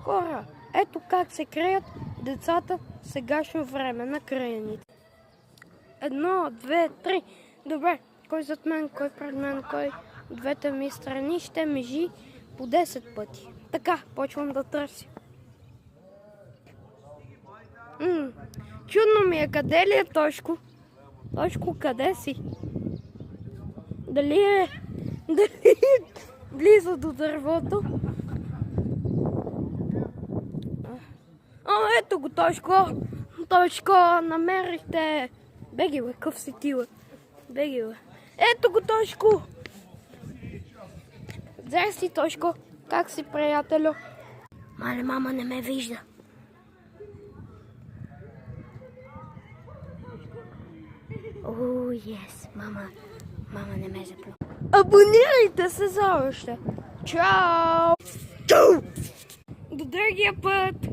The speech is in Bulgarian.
Хора, ето как се креят децата в сегашно време на краяните. 1, 2, 3. Добре, кой зад мен, кой пред мен, кой двете ми страни ще мижи по 10 пъти. Така, почвам да търся. Чудно ми е, къде ли е Тошко? Тошко, къде си? Дали е близо до дървото? Ето го, Тошко! Тошко, намерихте! Беги, бе, къв си ти, бе. Беги, бе. Ето го, Тошко! Здрасти, Тошко! Как си, приятелю? Мале, мама не ме вижда. О, ес, мама не ме заплю. Абонирайте се за още. Чао! До другия път!